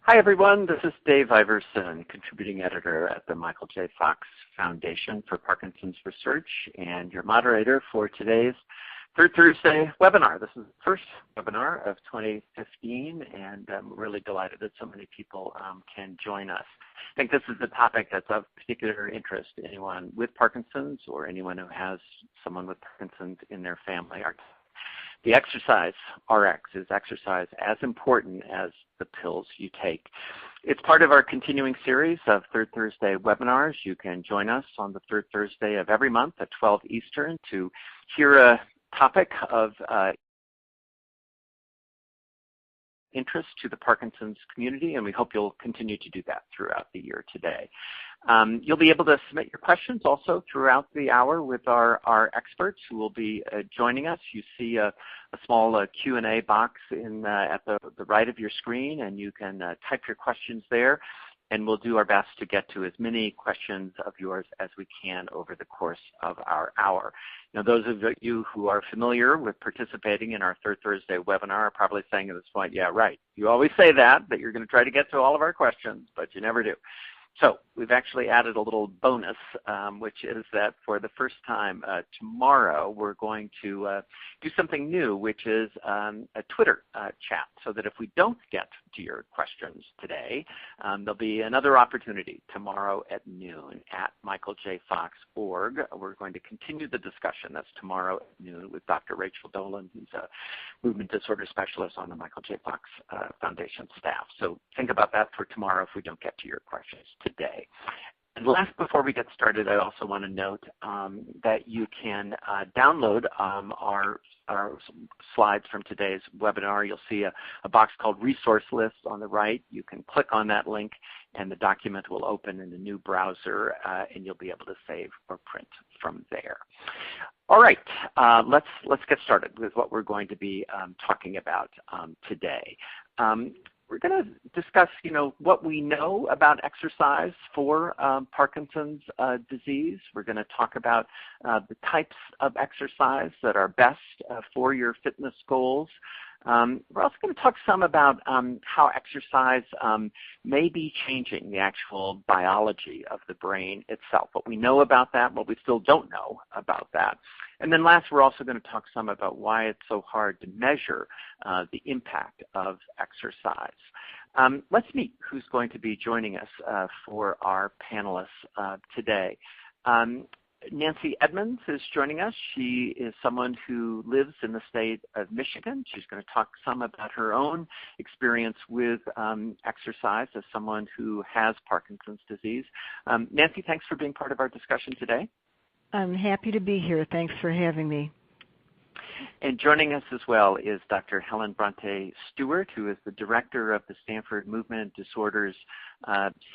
Hi everyone, this is Dave Iverson, contributing editor at the Michael J. Fox Foundation for Parkinson's Research and your moderator for today's Third Thursday webinar. This is the first webinar of 2015 and I'm really delighted that so many people can join us. I think this is a topic that's of particular interest to anyone with Parkinson's or anyone who has someone with Parkinson's in their family. The exercise, RX, is exercise as important as the pills you take. It's part of our continuing series of Third Thursday webinars. You can join us on the third Thursday of every month at 12 Eastern to hear a topic of interest to the Parkinson's community, and we hope you'll continue to do that throughout the year today. You'll be able to submit your questions also throughout the hour with our experts who will be joining us. You see a small Q&A box at the right of your screen, and you can type your questions there, and we'll do our best to get to as many questions of yours as we can over the course of our hour. Now, those of you who are familiar with participating in our Third Thursday webinar are probably saying at this point, yeah, right. You always say that you're going to try to get to all of our questions, but you never do. So we've actually added a little bonus, which is that for the first time tomorrow, we're going to do something new, which is a Twitter chat, so that if we don't get to your questions today, there'll be another opportunity tomorrow at noon at michaeljfox.org. We're going to continue the discussion. That's tomorrow at noon with Dr. Rachel Dolan, who's a movement disorder specialist on the Michael J. Fox Foundation staff. So think about that for tomorrow if we don't get to your questions today. And last, before we get started, I also want to note that you can download our slides from today's webinar. You'll see a box called Resource List on the right. You can click on that link and the document will open in a new browser and you'll be able to save or print from there. All right, let's get started with what we're going to be talking about today. We're going to discuss, what we know about exercise for Parkinson's disease. We're going to talk about the types of exercise that are best for your fitness goals. We're also going to talk some about how exercise may be changing the actual biology of the brain itself, what we know about that, what we still don't know about that. And then last, we're also going to talk some about why it's so hard to measure the impact of exercise. Let's meet who's going to be joining us for our panelists today. Nancy Edmonds is joining us. She is someone who lives in the state of Michigan. She's going to talk some about her own experience with exercise as someone who has Parkinson's disease. Nancy, thanks for being part of our discussion today. I'm happy to be here. Thanks for having me. And joining us as well is Dr. Helen Bronte Stewart, who is the director of the Stanford Movement Disorders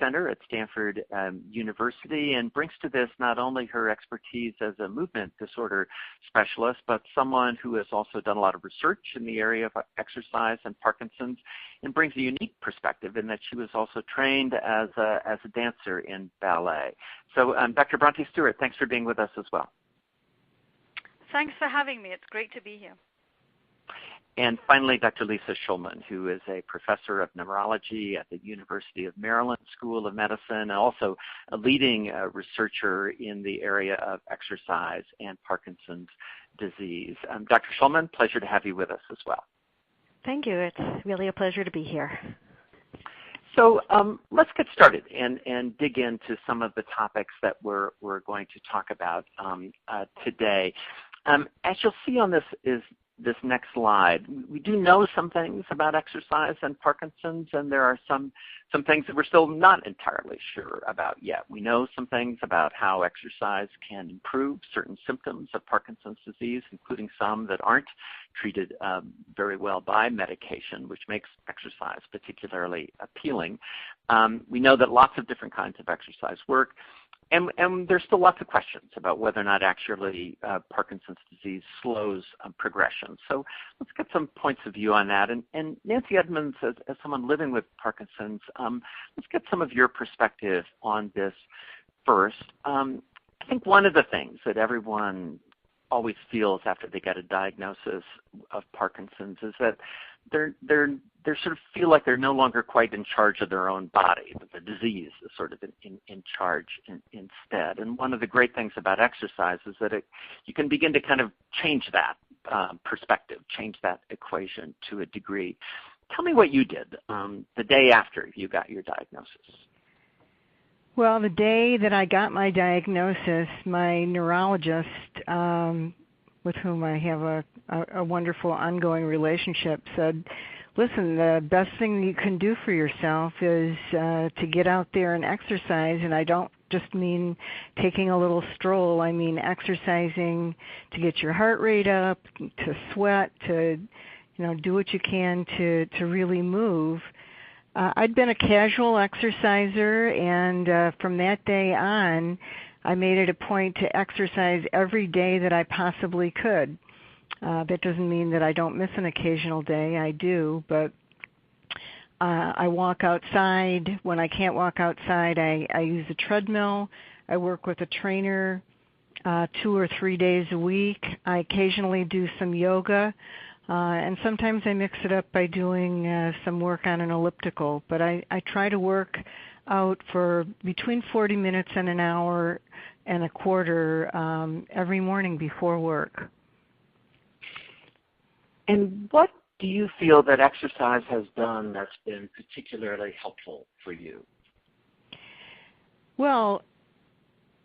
Center at Stanford University, and brings to this not only her expertise as a movement disorder specialist, but someone who has also done a lot of research in the area of exercise and Parkinson's, and brings a unique perspective in that she was also trained as a dancer in ballet. So Dr. Bronte Stewart, thanks for being with us as well. Thanks for having me. It's great to be here. And finally, Dr. Lisa Schulman, who is a professor of neurology at the University of Maryland School of Medicine, and also a leading researcher in the area of exercise and Parkinson's disease. Dr. Schulman, pleasure to have you with us as well. Thank you. It's really a pleasure to be here. So let's get started and dig into some of the topics that we're going to talk about today. As you'll see on this next slide, we do know some things about exercise and Parkinson's, and there are some things that we're still not entirely sure about yet. We know some things about how exercise can improve certain symptoms of Parkinson's disease, including some that aren't treated very well by medication, which makes exercise particularly appealing. We know that lots of different kinds of exercise work. And there's still lots of questions about whether or not actually Parkinson's disease slows progression. So let's get some points of view on that. And Nancy Edmonds, as someone living with Parkinson's, let's get some of your perspective on this first. I think one of the things that everyone always feels after they get a diagnosis of Parkinson's is that they sort of feel like they're no longer quite in charge of their own body, but the disease is sort of in charge instead. And one of the great things about exercise is that you can begin to kind of change that perspective, change that equation to a degree. Tell me what you did the day after you got your diagnosis. Well, the day that I got my diagnosis, my neurologist, with whom I have a wonderful ongoing relationship, said, listen, the best thing you can do for yourself is to get out there and exercise, and I don't just mean taking a little stroll. I mean exercising to get your heart rate up, to sweat, to do what you can to really move. I'd been a casual exerciser, and from that day on, I made it a point to exercise every day that I possibly could. That doesn't mean that I don't miss an occasional day. I do, but I walk outside. When I can't walk outside, I use a treadmill. I work with a trainer 2 or 3 days a week. I occasionally do some yoga, and sometimes I mix it up by doing some work on an elliptical. But I try to work out for between 40 minutes and an hour and a quarter every morning before work. And what do you feel that exercise has done that's been particularly helpful for you? Well,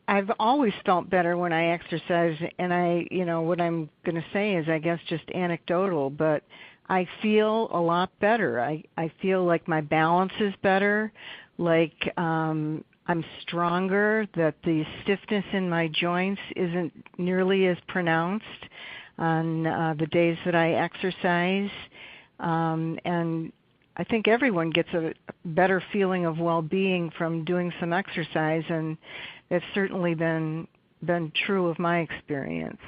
I've always felt better when I exercise, and what I'm going to say is, I guess, just anecdotal, but I feel a lot better. I feel like my balance is better, like I'm stronger, that the stiffness in my joints isn't nearly as pronounced on the days that I exercise, and I think everyone gets a better feeling of well-being from doing some exercise, and it's certainly been true of my experience.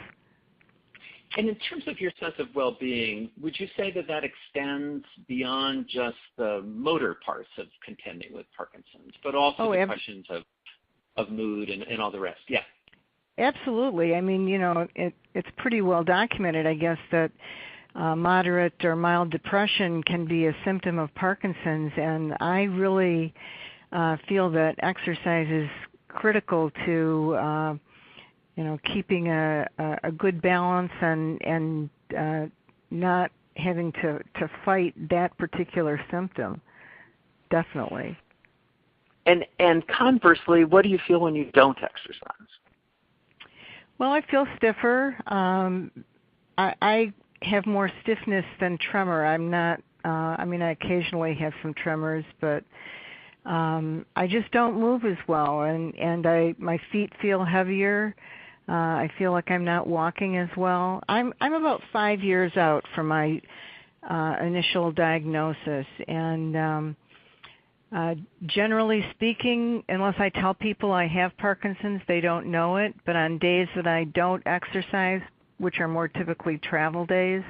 And in terms of your sense of well-being, would you say that extends beyond just the motor parts of contending with Parkinson's, but also the questions of mood and all the rest? Yeah. Absolutely. I mean, it's pretty well documented, I guess, that moderate or mild depression can be a symptom of Parkinson's, and I really feel that exercise is critical to, keeping a good balance and not having to fight that particular symptom. Definitely. And conversely, what do you feel when you don't exercise? Well, I feel stiffer. I have more stiffness than tremor. I'm not, I occasionally have some tremors, but I just don't move as well, and my feet feel heavier. I feel like I'm not walking as well. I'm about 5 years out from my initial diagnosis, and generally speaking, unless I tell people I have Parkinson's, they don't know it. But on days that I don't exercise, which are more typically travel days,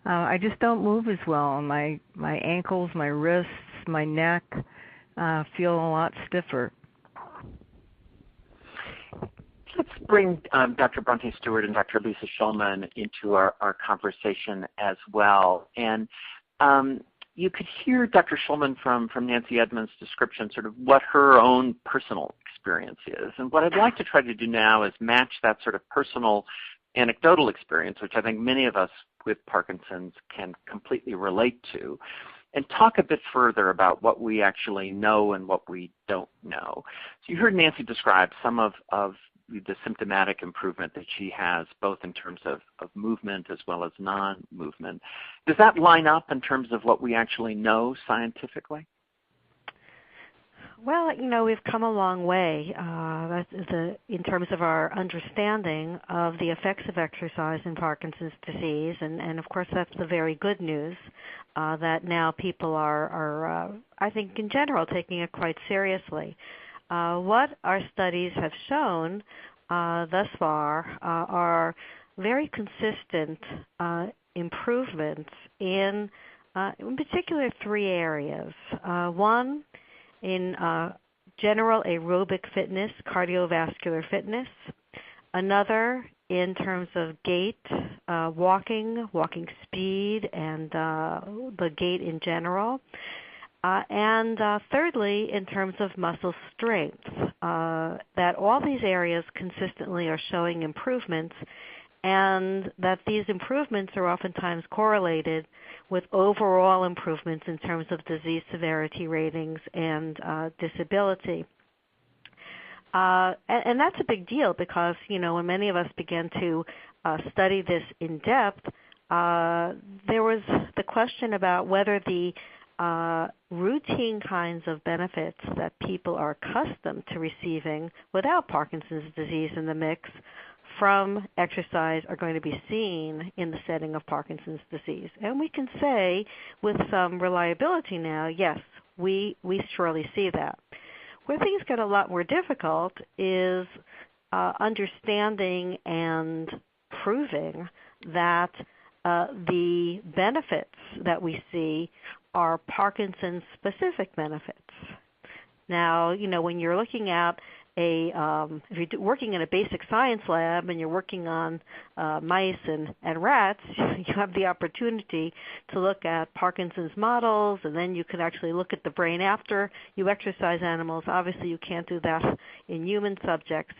I just don't move as well. My ankles, my wrists, my neck feel a lot stiffer. Let's bring Dr. Bronte Stewart and Dr. Lisa Shulman into our conversation as well. And you could hear Dr. Shulman from Nancy Edmonds' description, sort of what her own personal experience is. And what I'd like to try to do now is match that sort of personal anecdotal experience, which I think many of us with Parkinson's can completely relate to, and talk a bit further about what we actually know and what we don't know. So you heard Nancy describe some of the symptomatic improvement that she has, both in terms of movement as well as non-movement. Does that line up in terms of what we actually know scientifically? Well, we've come a long way in terms of our understanding of the effects of exercise in Parkinson's disease, and of course that's the very good news, that now people are, I think in general, taking it quite seriously. What our studies have shown thus far are very consistent improvements in particular 3 areas. One, in general aerobic fitness, cardiovascular fitness. Another in terms of gait, walking speed, and the gait in general. And thirdly, in terms of muscle strength, that all these areas consistently are showing improvements, and that these improvements are oftentimes correlated with overall improvements in terms of disease severity ratings and disability. And that's a big deal because, when many of us began to study this in depth, there was the question about whether the routine kinds of benefits that people are accustomed to receiving without Parkinson's disease in the mix from exercise are going to be seen in the setting of Parkinson's disease. And we can say with some reliability now, yes, we surely see that. Where things get a lot more difficult is understanding and proving that the benefits that we see are Parkinson's-specific benefits. Now, when you're looking at if you're working in a basic science lab and you're working on mice and rats, you have the opportunity to look at Parkinson's models, and then you can actually look at the brain after you exercise animals. Obviously, you can't do that in human subjects.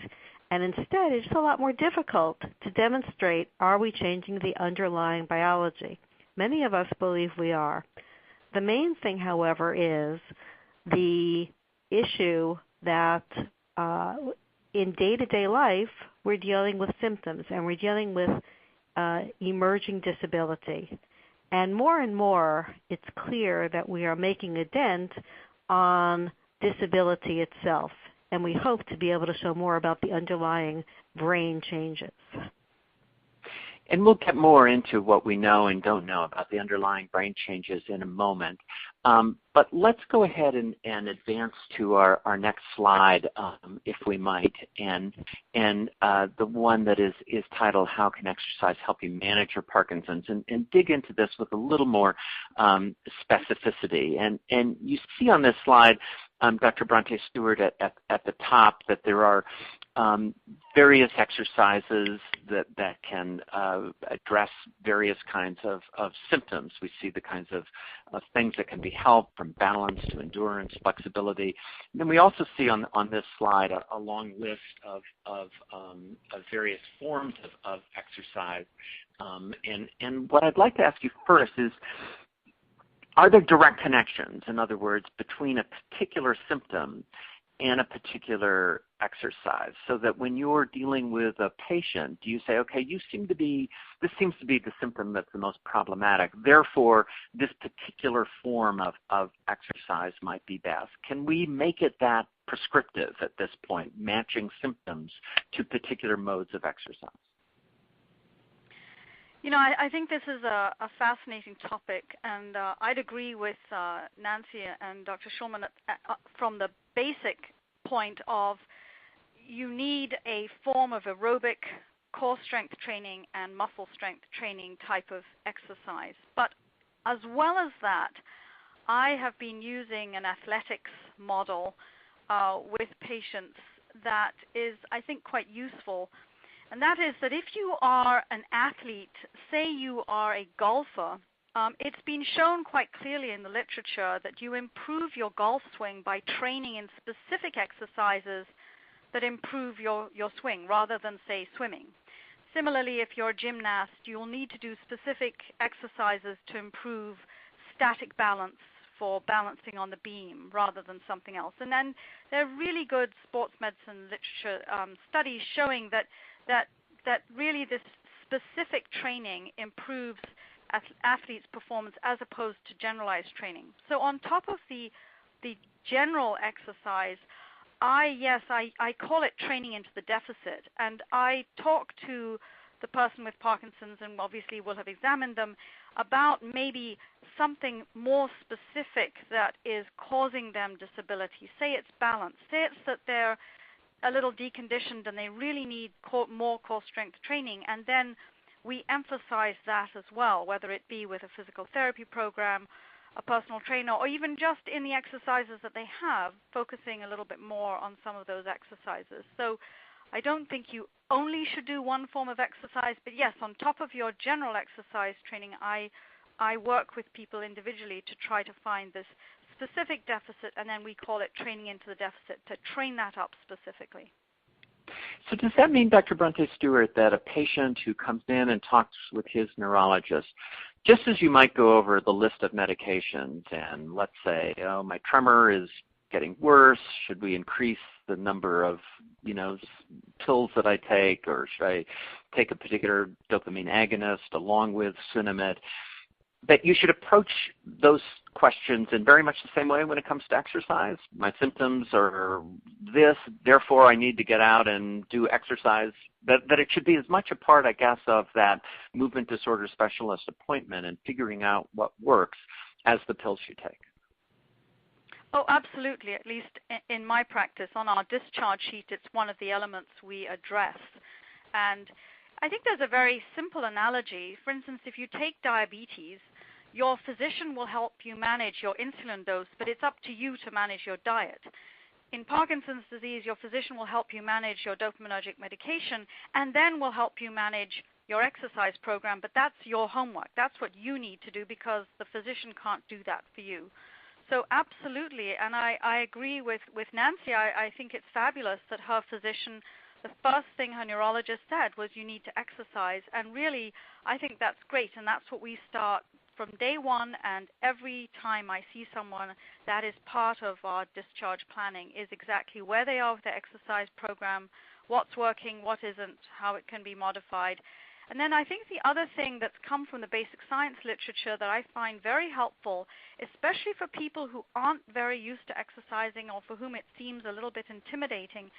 And instead, it's a lot more difficult to demonstrate, are we changing the underlying biology? Many of us believe we are. The main thing, however, is the issue that in day-to-day life, we're dealing with symptoms and we're dealing with emerging disability. And more, it's clear that we are making a dent on disability itself. And we hope to be able to show more about the underlying brain changes. And we'll get more into what we know and don't know about the underlying brain changes in a moment. But let's go ahead and advance to our next slide, if we might, and the one that is titled, How Can Exercise Help You Manage Your Parkinson's? And dig into this with a little more specificity. And you see on this slide, Dr. Bronte Stewart at the top, that there are various exercises that can address various kinds of symptoms. We see the kinds of things that can be helped, from balance to endurance, flexibility. And then we also see on this slide a long list of various forms of exercise. And what I'd like to ask you first is, are there direct connections, in other words, between a particular symptom and a particular exercise, so that when you're dealing with a patient, do you say, okay, this seems to be the symptom that's the most problematic, therefore this particular form of exercise might be best? Can we make it that prescriptive at this point, matching symptoms to particular modes of exercise? I think this is a fascinating topic, and I'd agree with Nancy and Dr. Schulman from the basic point of you need a form of aerobic core strength training and muscle strength training type of exercise. But as well as that, I have been using an athletics model with patients that is, I think, quite useful. And that is that if you are an athlete, say you are a golfer, it's been shown quite clearly in the literature that you improve your golf swing by training in specific exercises that improve your swing rather than, say, swimming. Similarly, if you're a gymnast, you'll need to do specific exercises to improve static balance for balancing on the beam rather than something else. And then there are really good sports medicine literature studies showing that really this specific training improves athletes' performance as opposed to generalized training. So on top of the general exercise, I call it training into the deficit. And I talk to the person with Parkinson's, and obviously we'll have examined them, about maybe something more specific that is causing them disability. Say it's balance. Say it's that they're a little deconditioned and they really need more core strength training, and then we emphasize that as well, whether it be with a physical therapy program, a personal trainer, or even just in the exercises that they have, focusing a little bit more on some of those exercises. So I don't think you only should do one form of exercise, but yes, on top of your general exercise training, I work with people individually to try to find this specific deficit, and then we call it training into the deficit, to train that up specifically. So does that mean, Dr. Bronte Stewart, that a patient who comes in and talks with his neurologist, just as you might go over the list of medications and let's say, oh, my tremor is getting worse, should we increase the number of, pills that I take, or should I take a particular dopamine agonist along with Sinemet, that you should approach those questions in very much the same way when it comes to exercise? My symptoms are this, therefore I need to get out and do exercise. That it should be as much a part, I guess, of that movement disorder specialist appointment and figuring out what works as the pills you take. Oh, absolutely. At least in my practice, on our discharge sheet, it's one of the elements we address. And I think there's a very simple analogy. For instance, if you take diabetes, your physician will help you manage your insulin dose, but it's up to you to manage your diet. In Parkinson's disease, your physician will help you manage your dopaminergic medication and then will help you manage your exercise program, but that's your homework. That's what you need to do because the physician can't do that for you. So absolutely, and I agree with Nancy. I think it's fabulous that her physician, the first thing her neurologist said was you need to exercise, and really I think that's great, and that's what we start from day one, and every time I see someone, that is part of our discharge planning, is exactly where they are with their exercise program, what's working, what isn't, how it can be modified. And then I think the other thing that's come from the basic science literature that I find very helpful, especially for people who aren't very used to exercising or for whom it seems a little bit intimidating,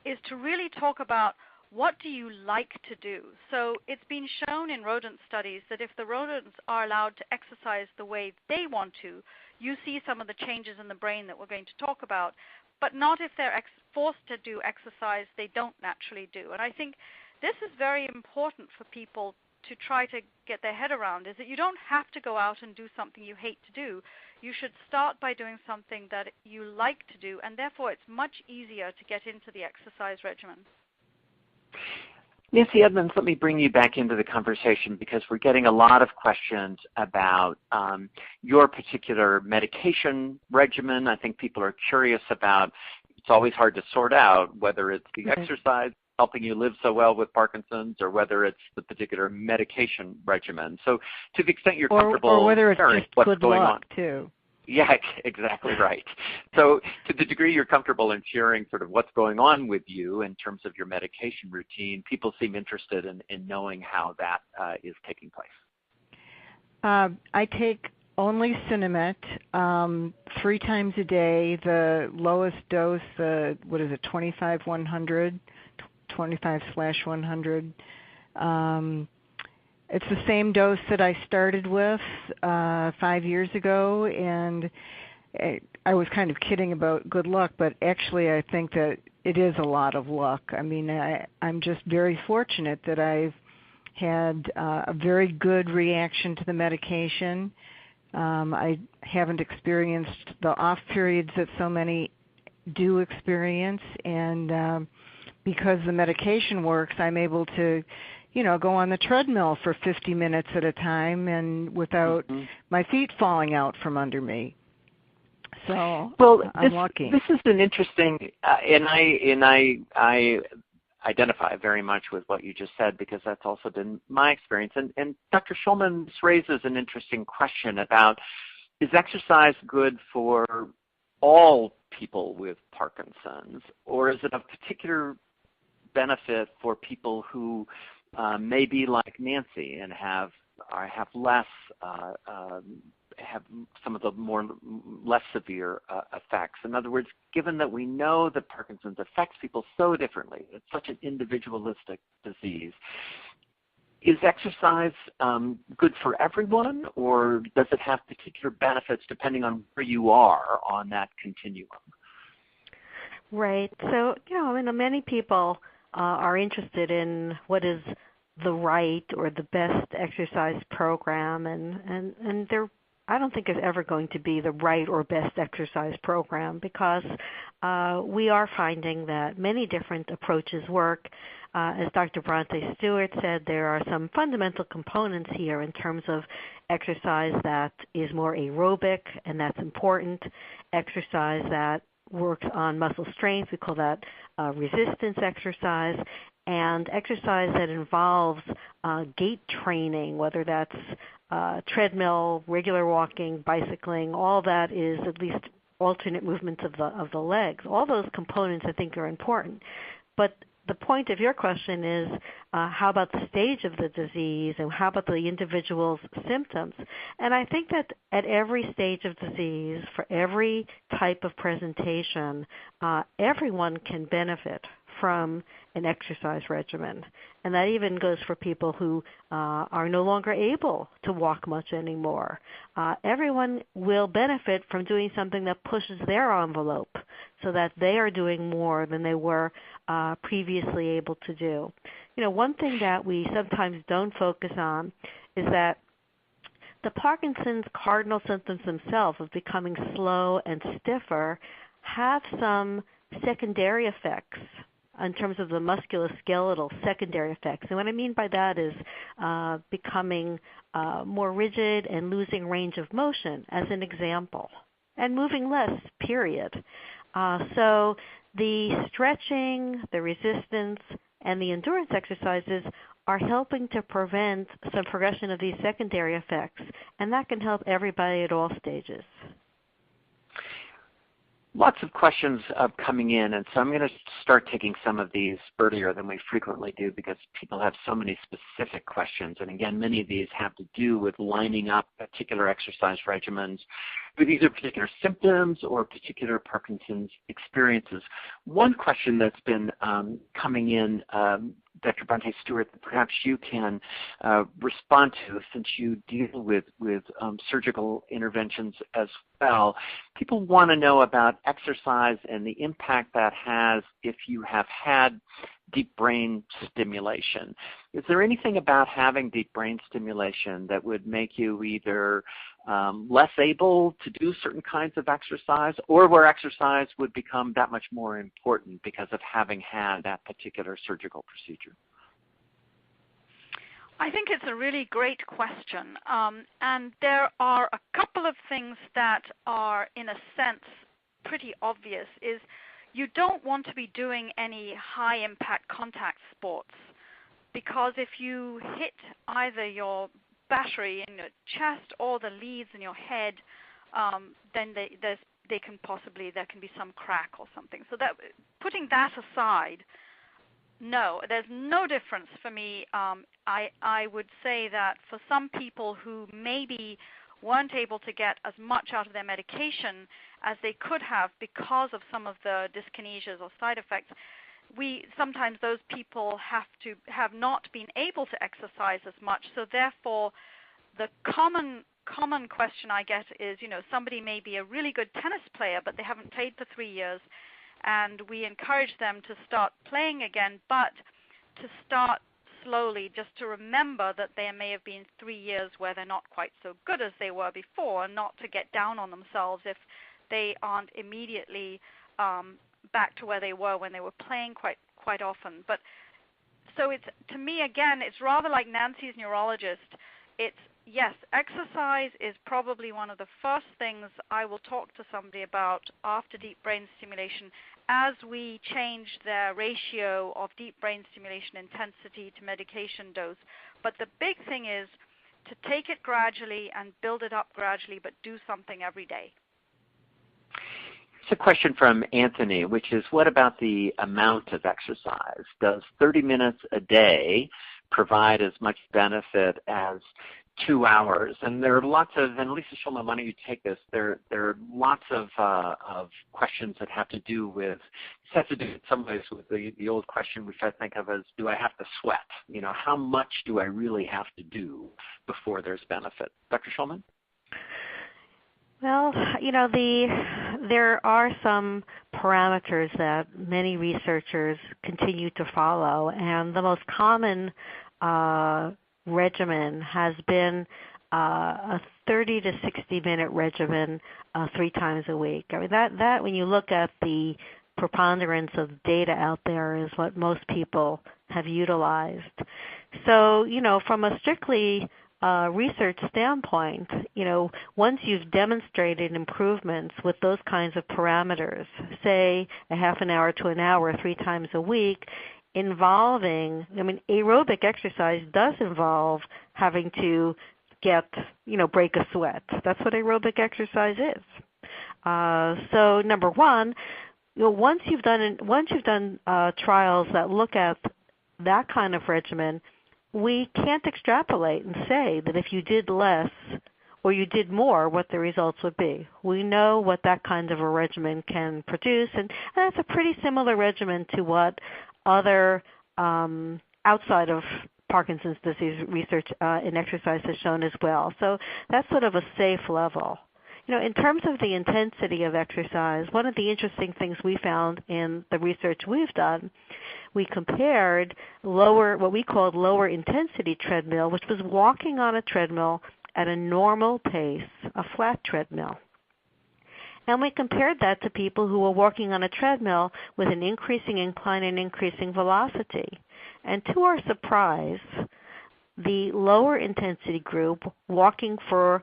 is to really talk about what do you like to do. So it's been shown in rodent studies that if the rodents are allowed to exercise the way they want to, you see some of the changes in the brain that we're going to talk about, but not if they're forced to do exercise they don't naturally do. And I think this is very important for people to try to get their head around, is that you don't have to go out and do something you hate to do. You should start by doing something that you like to do, and therefore it's much easier to get into the exercise regimen. Nancy Edmonds, let me bring you back into the conversation because we're getting a lot of questions about your particular medication regimen. I think people are curious about, it's always hard to sort out whether it's the exercise helping you live so well with Parkinson's or whether it's the particular medication regimen. So to the extent you're comfortable or whether it's sharing just what's good going luck on. too. Yeah, exactly right. So to the degree you're comfortable in sharing sort of what's going on with you in terms of your medication routine, people seem interested in knowing how that is taking place. I take only Sinemet 3 times a day. The lowest dose, 25/100, 25/100. It's the same dose that I started with 5 years ago, and I was kind of kidding about good luck, but actually I think that it is a lot of luck. I mean, I'm just very fortunate that I've had a very good reaction to the medication. I haven't experienced the off periods that so many do experience, and because the medication works, I'm able to go on the treadmill for 50 minutes at a time and without my feet falling out from under me. So I'm lucky. This is an interesting, and I identify very much with what you just said because that's also been my experience. And Dr. Shulman raises an interesting question about, is exercise good for all people with Parkinson's, or is it of particular benefit for people who may be like Nancy and have some of the less severe effects? In other words, given that we know that Parkinson's affects people so differently, it's such an individualistic disease, is exercise good for everyone, or does it have particular benefits depending on where you are on that continuum? Right. So, many people are interested in what is the right or the best exercise program, and there I don't think there's ever going to be the right or best exercise program because we are finding that many different approaches work. As Dr. Bronte Stewart said, there are some fundamental components here in terms of exercise that is more aerobic, and that's important. Exercise that works on muscle strength, we call that resistance exercise, and exercise that involves gait training, whether that's treadmill, regular walking, bicycling, all that is at least alternate movements of the legs. All those components I think are important. But the point of your question is how about the stage of the disease and how about the individual's symptoms? And I think that at every stage of disease, for every type of presentation, everyone can benefit from an exercise regimen. And that even goes for people who are no longer able to walk much anymore. Everyone will benefit from doing something that pushes their envelope so that they are doing more than they were previously able to do. You know, one thing that we sometimes don't focus on is that the Parkinson's cardinal symptoms themselves of becoming slow and stiffer have some secondary effects in terms of the musculoskeletal secondary effects. And what I mean by that is becoming more rigid and losing range of motion, as an example, and moving less, period. So the stretching, the resistance, and the endurance exercises are helping to prevent some progression of these secondary effects, and that can help everybody at all stages. Lots of questions coming in, and so I'm going to start taking some of these earlier than we frequently do because people have so many specific questions. And again, many of these have to do with lining up particular exercise regimens with either particular symptoms or particular Parkinson's experiences. One question that's been coming in, Dr. Bronte Stewart, that perhaps you can respond to since you deal with surgical interventions as well. People want to know about exercise and the impact that has if you have had deep brain stimulation. Is there anything about having deep brain stimulation that would make you either less able to do certain kinds of exercise, or where exercise would become that much more important because of having had that particular surgical procedure? I think it's a really great question, and there are a couple of things that are, in a sense, pretty obvious. Is you don't want to be doing any high-impact contact sports, because if you hit either your battery in your chest or the leads in your head, then there can be some crack or something. So that, putting that aside, no, there's no difference for me. I would say that for some people who maybe weren't able to get as much out of their medication as they could have because of some of the dyskinesias or side effects, sometimes those people have not been able to exercise as much. So therefore, the common question I get is, somebody may be a really good tennis player, but they haven't played for 3 years, and we encourage them to start playing again, but to start slowly, just to remember that there may have been 3 years where they're not quite so good as they were before, and not to get down on themselves if they aren't immediately back to where they were when they were playing quite often. But so it's, to me, again, it's rather like Nancy's neurologist. It's, yes, exercise is probably one of the first things I will talk to somebody about after deep brain stimulation as we change their ratio of deep brain stimulation intensity to medication dose. But the big thing is to take it gradually and build it up gradually, but do something every day. It's a question from Anthony, which is, what about the amount of exercise? Does 30 minutes a day provide as much benefit as 2 hours? And there are lots of, and Lisa Schulman, why don't you take this? There are lots of questions that have to do with, this has to do in some ways with the old question which I think of as, do I have to sweat? How much do I really have to do before there's benefit? Dr. Schulman? Well, there are some parameters that many researchers continue to follow, and the most common regimen has been a 30 to 60-minute regimen 3 times a week. I mean, that when you look at the preponderance of data out there is what most people have utilized. So, from a strictly research standpoint, once you've demonstrated improvements with those kinds of parameters, say a half an hour to an hour 3 times a week, involving, aerobic exercise does involve having to break a sweat. That's what aerobic exercise is. So number one, once you've done trials that look at that kind of regimen, we can't extrapolate and say that if you did less or you did more, what the results would be. We know what that kind of a regimen can produce, and that's a pretty similar regimen to what other outside of Parkinson's disease research in exercise has shown as well. So that's sort of a safe level. In terms of the intensity of exercise, one of the interesting things we found in the research we've done, we compared what we called lower intensity treadmill, which was walking on a treadmill at a normal pace, a flat treadmill. And we compared that to people who were walking on a treadmill with an increasing incline and increasing velocity. And to our surprise, the lower intensity group walking for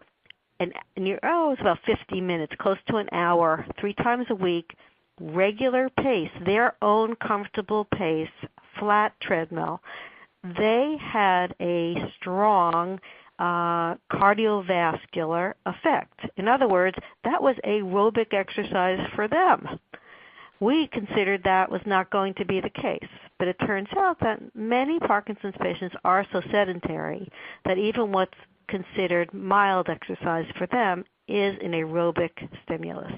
it was about 50 minutes, close to an hour, 3 times a week, regular pace, their own comfortable pace, flat treadmill, they had a strong cardiovascular effect. In other words, that was aerobic exercise for them. We considered that was not going to be the case, but it turns out that many Parkinson's patients are so sedentary that even what's considered mild exercise for them is an aerobic stimulus.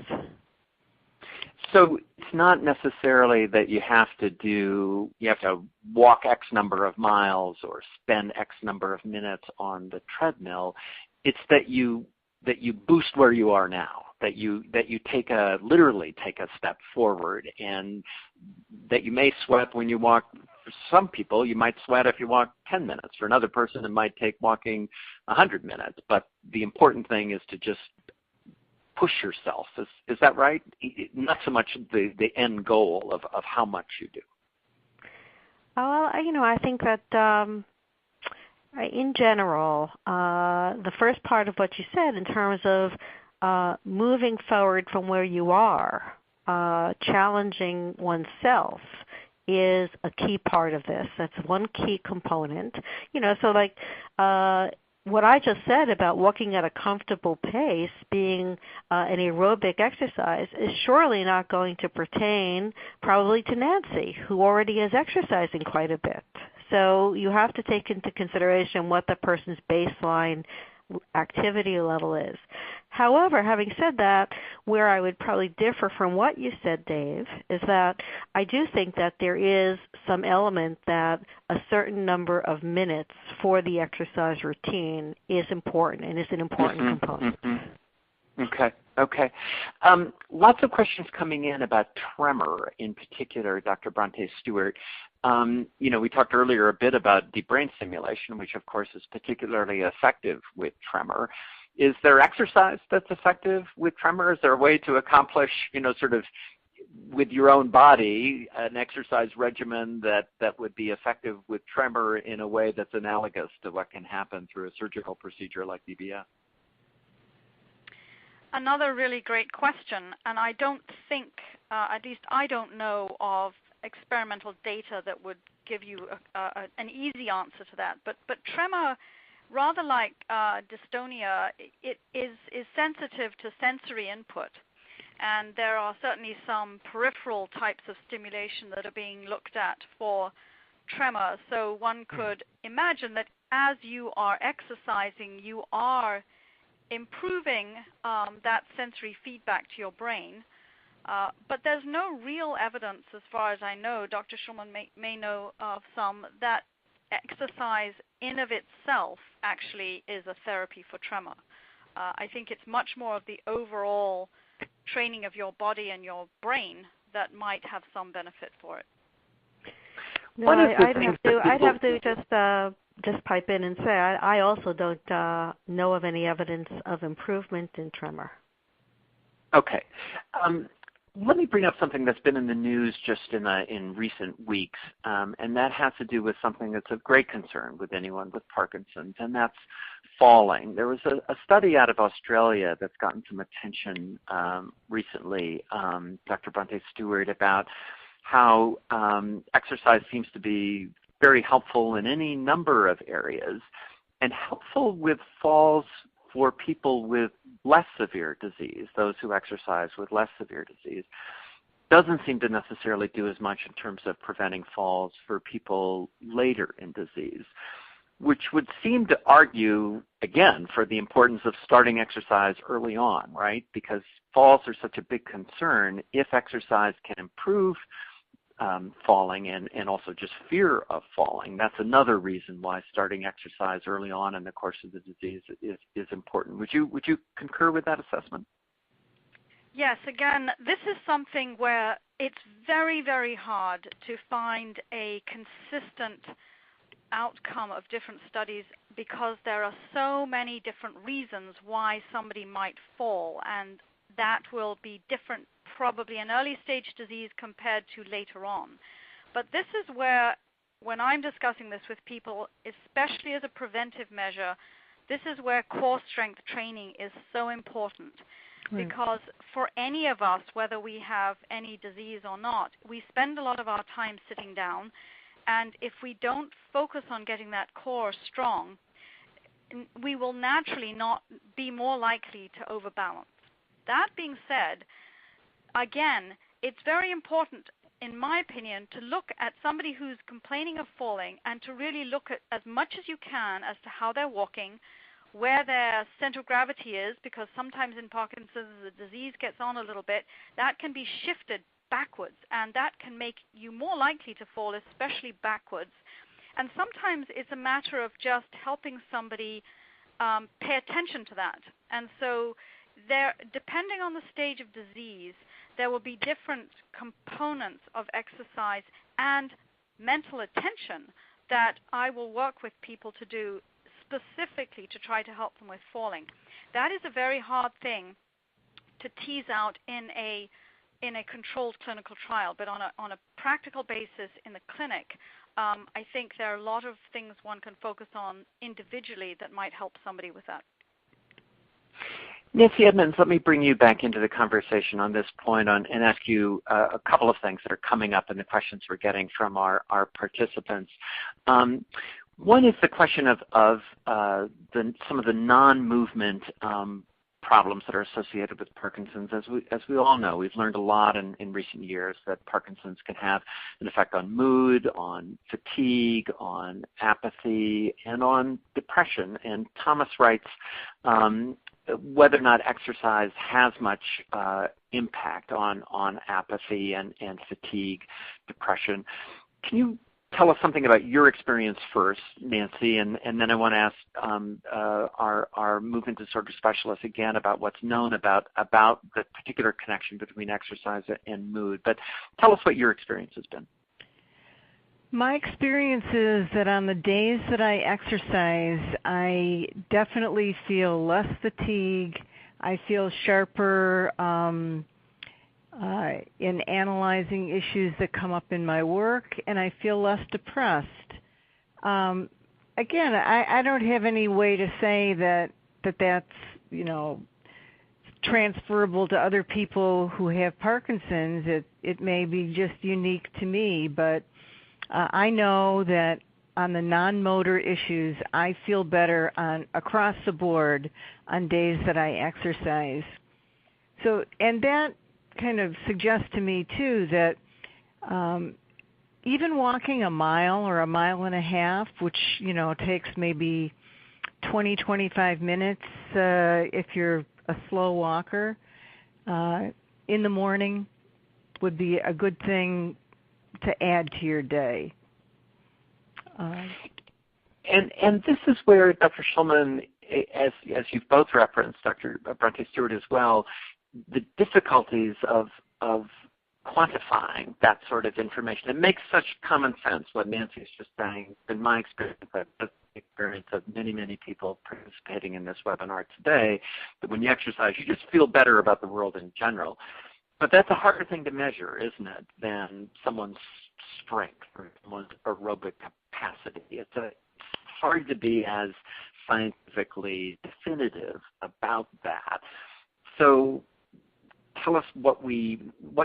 So it's not necessarily that you have to walk X number of miles or spend X number of minutes on the treadmill. It's that you boost where you are now, that you literally take a step forward, and that you may sweat when you walk. For some people, you might sweat if you walk 10 minutes. For another person, it might take walking 100 minutes. But the important thing is to just push yourself. Is that right? Not so much the end goal of how much you do. Well, I think that in general, the first part of what you said in terms of moving forward from where you are, challenging oneself, is a key part of this. That's one key component. So like what I just said about walking at a comfortable pace being an aerobic exercise is surely not going to pertain probably to Nancy, who already is exercising quite a bit. So you have to take into consideration what the person's baseline activity level is. However, having said that, where I would probably differ from what you said, Dave, is that I do think that there is some element that a certain number of minutes for the exercise routine is important and is an important component. Okay. Lots of questions coming in about tremor in particular, Dr. Bronte Stewart. We talked earlier a bit about deep brain stimulation, which of course is particularly effective with tremor. Is there exercise that's effective with tremor? Is there a way to accomplish, sort of with your own body, an exercise regimen that would be effective with tremor in a way that's analogous to what can happen through a surgical procedure like DBS? Another really great question, and I don't think, at least I don't know of experimental data that would give you an easy answer to that. But tremor, rather like dystonia, it is sensitive to sensory input, and there are certainly some peripheral types of stimulation that are being looked at for tremor. So one could imagine that as you are exercising, you are improving that sensory feedback to your brain. But there's no real evidence, as far as I know, Dr. Schulman may know of some, that exercise in of itself actually is a therapy for tremor. I think it's much more of the overall training of your body and your brain that might have some benefit for it. No, I'd have to just just pipe in and say I also don't know of any evidence of improvement in tremor. Okay. Let me bring up something that's been in the news just in recent weeks, and that has to do with something that's of great concern with anyone with Parkinson's, and that's falling. There was a study out of Australia that's gotten some attention recently, Dr. Bronte Stewart, about how exercise seems to be very helpful in any number of areas, and helpful with falls for people with less severe disease, those who exercise with less severe disease. Doesn't seem to necessarily do as much in terms of preventing falls for people later in disease, which would seem to argue, again, for the importance of starting exercise early on, right? Because falls are such a big concern. If exercise can improve falling and also just fear of falling, that's another reason why starting exercise early on in the course of the disease is important. Would you concur with that assessment? Yes, again, this is something where it's very, very hard to find a consistent outcome of different studies because there are so many different reasons why somebody might fall, and that will be different probably in early stage disease compared to later on. But this is where, when I'm discussing this with people, especially as a preventive measure, this is where core strength training is so important. Right. Because for any of us, whether we have any disease or not, we spend a lot of our time sitting down, and if we don't focus on getting that core strong, we will naturally not be more likely to overbalance. That being said, again, it's very important, in my opinion, to look at somebody who's complaining of falling and to really look at as much as you can as to how they're walking, where their center of gravity is, because sometimes in Parkinson's the disease gets on a little bit. That can be shifted backwards, and that can make you more likely to fall, especially backwards. And sometimes it's a matter of just helping somebody pay attention to that. And so depending on the stage of disease, there will be different components of exercise and mental attention that I will work with people to do specifically to try to help them with falling. That is a very hard thing to tease out in a controlled clinical trial, but on a practical basis in the clinic, I think there are a lot of things one can focus on individually that might help somebody with that. Nancy Edmonds, let me bring you back into the conversation on this point and ask you a couple of things that are coming up in the questions we're getting from our participants. One is the question of some of the non-movement problems that are associated with Parkinson's. As we all know, we've learned a lot in recent years that Parkinson's can have an effect on mood, on fatigue, on apathy, and on depression. And Thomas writes, whether or not exercise has much impact on apathy and fatigue, depression. Can you tell us something about your experience first, Nancy, and then I want to ask our movement disorder specialist again about what's known about the particular connection between exercise and mood. But tell us what your experience has been. My experience is that on the days that I exercise, I definitely feel less fatigue. I feel sharper in analyzing issues that come up in my work, and I feel less depressed. Again, I don't have any way to say that's transferable to other people who have Parkinson's. It may be just unique to me, but I know that on the non-motor issues, I feel better across the board on days that I exercise. So, and that kind of suggests to me too that even walking a mile or a mile and a half, which takes maybe 20-25 minutes if you're a slow walker in the morning, would be a good thing to add to your day. And this is where Dr. Shulman, as you've both referenced, Dr. Bronte Stewart as well, the difficulties of quantifying that sort of information. It makes such common sense what Nancy is just saying. In my experience, that's the experience of many, many people participating in this webinar today, that when you exercise, you just feel better about the world in general. But that's a harder thing to measure, isn't it, than someone's strength or someone's aerobic capacity. It's hard to be as scientifically definitive about that. So tell us what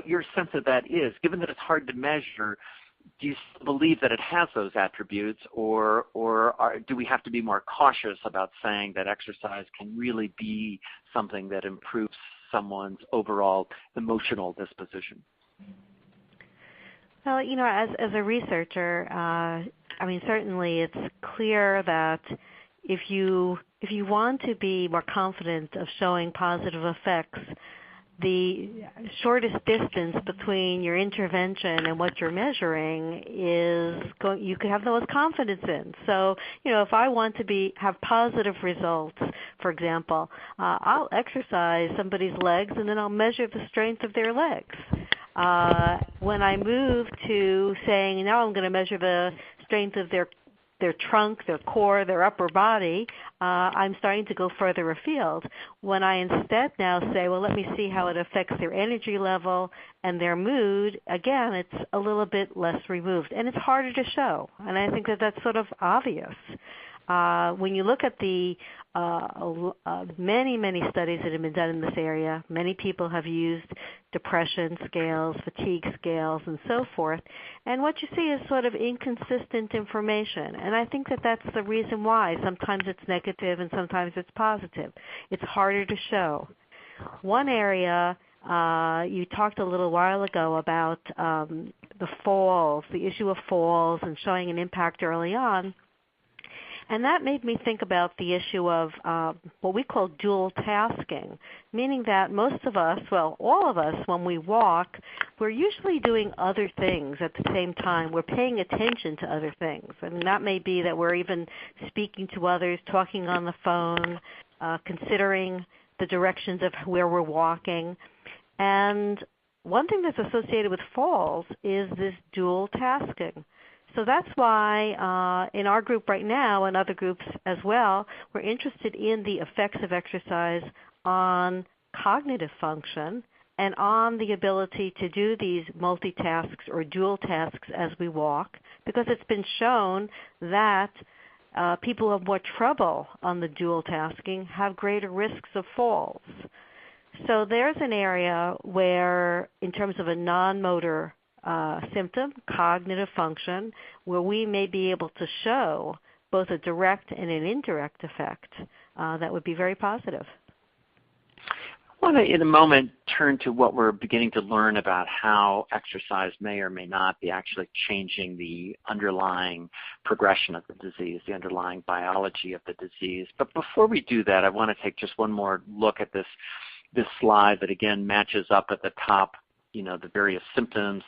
your sense of that is. Given that it's hard to measure, do you believe that it has those attributes, or do we have to be more cautious about saying that exercise can really be something that improves someone's overall emotional disposition? Well, as a researcher, certainly it's clear that if you want to be more confident of showing positive effects, the shortest distance between your intervention and what you're measuring you could have the most confidence in. So, if I want to have positive results, for example, I'll exercise somebody's legs and then I'll measure the strength of their legs. When I move to saying, now I'm going to measure the strength of their trunk, their core, their upper body, I'm starting to go further afield. When I instead now say, well, let me see how it affects their energy level and their mood, again, it's a little bit less removed. And it's harder to show. And I think that that's sort of obvious. When you look at the many, many studies that have been done in this area, many people have used depression scales, fatigue scales, and so forth. And what you see is sort of inconsistent information. And I think that that's the reason why. Sometimes it's negative and sometimes it's positive. It's harder to show. One area, you talked a little while ago about the falls, the issue of falls and showing an impact early on. And that made me think about the issue of what we call dual tasking, meaning that most of us, well, all of us, when we walk, we're usually doing other things at the same time. We're paying attention to other things. And that may be that we're even speaking to others, talking on the phone, considering the directions of where we're walking. And one thing that's associated with falls is this dual tasking. So that's why in our group right now and other groups as well, we're interested in the effects of exercise on cognitive function and on the ability to do these multitasks or dual tasks as we walk, because it's been shown that people who have more trouble on the dual tasking have greater risks of falls. So there's an area where, in terms of a non-motor symptom, cognitive function, where we may be able to show both a direct and an indirect effect that would be very positive. I want to, in a moment, turn to what we're beginning to learn about how exercise may or may not be actually changing the underlying progression of the disease, the underlying biology of the disease. But before we do that, I want to take just one more look at this slide that, again, matches up at the top, the various symptoms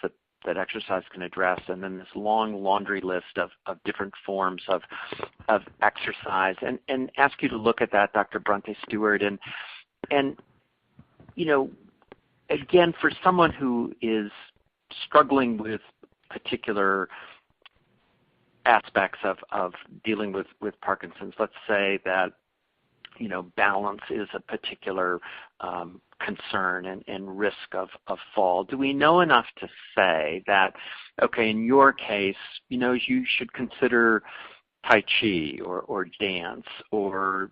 that exercise can address, and then this long laundry list of different forms of exercise, and ask you to look at that, Dr. Bronte Stewart, and again, for someone who is struggling with particular aspects of dealing with Parkinson's, let's say that balance is a particular concern and risk of fall. Do we know enough to say that, okay, in your case, you should consider Tai Chi or dance, or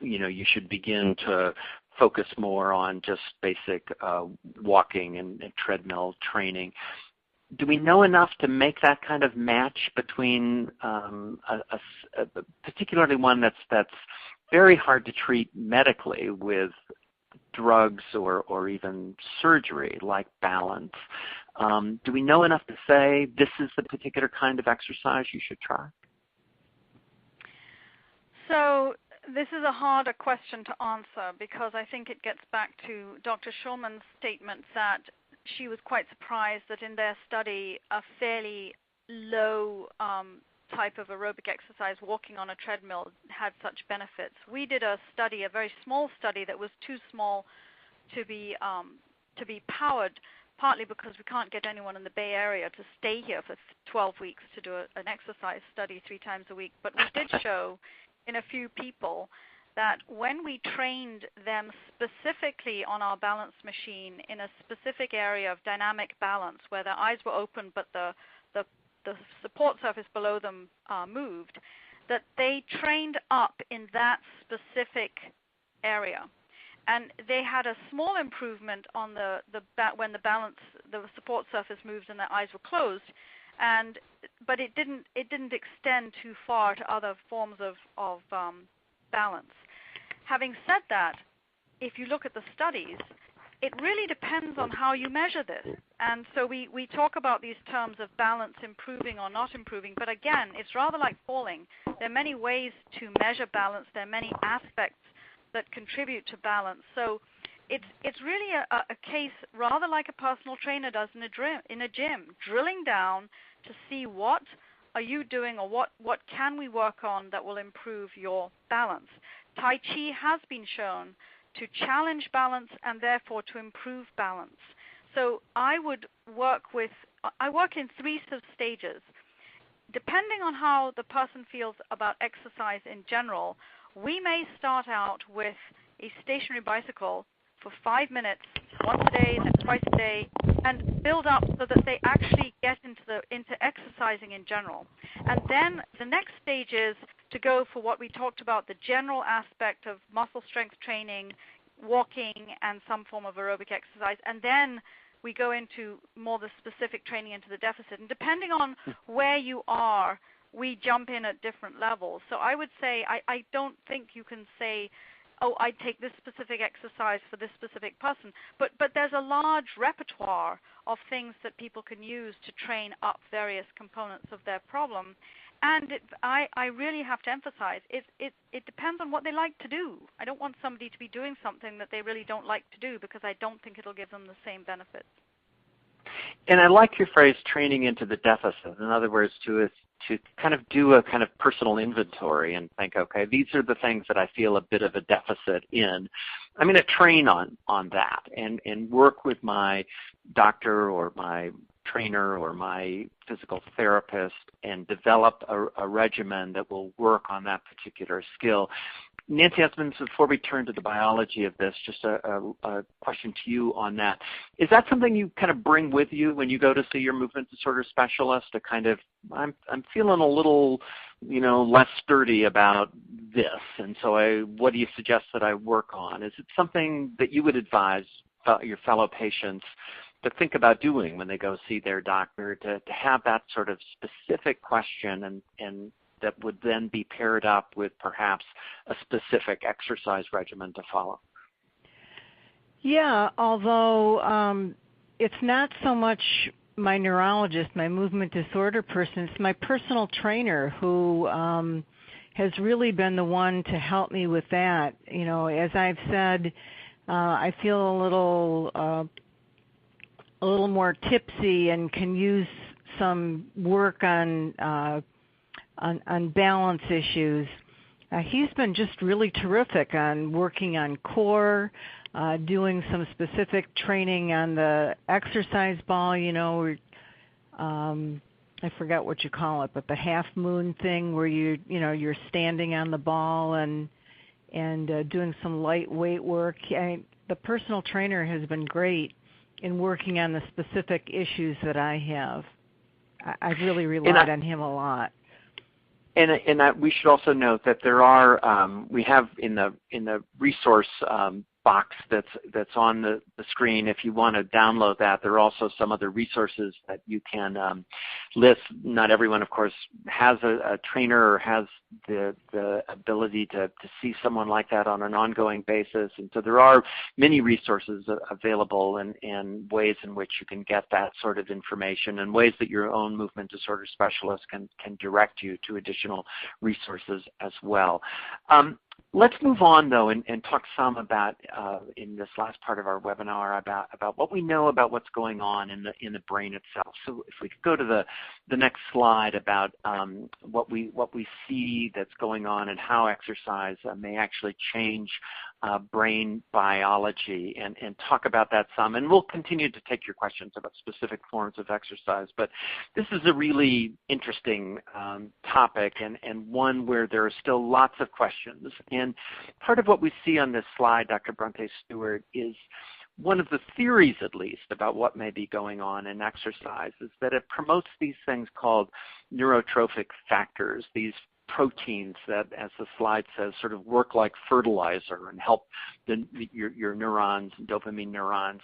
you should begin to focus more on just basic walking and treadmill training? Do we know enough to make that kind of match between particularly one that's very hard to treat medically with drugs or even surgery like balance? Do we know enough to say this is the particular kind of exercise you should try? So this is a harder question to answer, because I think it gets back to Dr. Schulman's statement that she was quite surprised that in their study a fairly low type of aerobic exercise, walking on a treadmill, had such benefits. We did a study, a very small study that was too small to be powered, partly because we can't get anyone in the Bay Area to stay here for 12 weeks to do an exercise study 3 times a week. But we did show in a few people that when we trained them specifically on our balance machine in a specific area of dynamic balance where their eyes were open but the support surface below them moved, that they trained up in that specific area. And they had a small improvement on when the support surface moved and their eyes were closed, but it didn't extend too far to other forms of balance. Having said that, if you look at the studies, it really depends on how you measure this. And so we talk about these terms of balance improving or not improving, but again, it's rather like falling. There are many ways to measure balance. There are many aspects that contribute to balance. So it's really a case rather like a personal trainer does in a gym, drilling down to see what are you doing or what can we work on that will improve your balance. Tai Chi has been shown to challenge balance and therefore to improve balance. So I work in 3 stages. Depending on how the person feels about exercise in general, we may start out with a stationary bicycle for 5 minutes, once a day, then twice a day, and build up so that they actually get into exercising in general. And then the next stage is to go for what we talked about, the general aspect of muscle strength training, walking, and some form of aerobic exercise. And then we go into more the specific training into the deficit. And depending on where you are, we jump in at different levels. So I would say I don't think you can say, oh, I take this specific exercise for this specific person. But there's a large repertoire of things that people can use to train up various components of their problem. And I really have to emphasize, it depends on what they like to do. I don't want somebody to be doing something that they really don't like to do because I don't think it'll give them the same benefits. And I like your phrase, training into the deficit. In other words, to kind of do a kind of personal inventory and think, okay, these are the things that I feel a bit of a deficit in. I'm going to train on that and work with my doctor or my trainer or my physical therapist and develop a regimen that will work on that particular skill. Nancy Esmonds, before we turn to the biology of this, just a question to you on that. Is that something you kind of bring with you when you go to see your movement disorder specialist? A kind of, I'm feeling a little, less sturdy about this, and so what do you suggest that I work on? Is it something that you would advise your fellow patients to think about doing when they go see their doctor, to have that sort of specific question and that would then be paired up with perhaps a specific exercise regimen to follow? Yeah, although it's not so much my neurologist, my movement disorder person, it's my personal trainer who has really been the one to help me with that. As I've said, I feel a little more tipsy and can use some work on balance issues. He's been just really terrific on working on core, doing some specific training on the exercise ball, I forgot what you call it, but the half moon thing where you're standing on the ball and doing some lightweight work. The personal trainer has been great in working on the specific issues that I have. I've really relied on him a lot. And we should also note that there are we have in the resource box that's on the screen. If you want to download that, there are also some other resources that you can list. Not everyone, of course, has a trainer or has the ability to see someone like that on an ongoing basis. And so there are many resources available and ways in which you can get that sort of information and ways that your own movement disorder specialist can direct you to additional resources as well. Let's move on, though, and talk some about, in this last part of our webinar, about what we know about what's going on in the brain itself. So if we could go to the next slide about what we see that's going on and how exercise may actually change brain biology, and talk about that some. And we'll continue to take your questions about specific forms of exercise. But this is a really interesting topic, and one where there are still lots of questions. And part of what we see on this slide, Dr. Bronte Stewart, is one of the theories, at least, about what may be going on in exercise is that it promotes these things called neurotrophic factors, these proteins that, as the slide says, sort of work like fertilizer and help your neurons, dopamine neurons,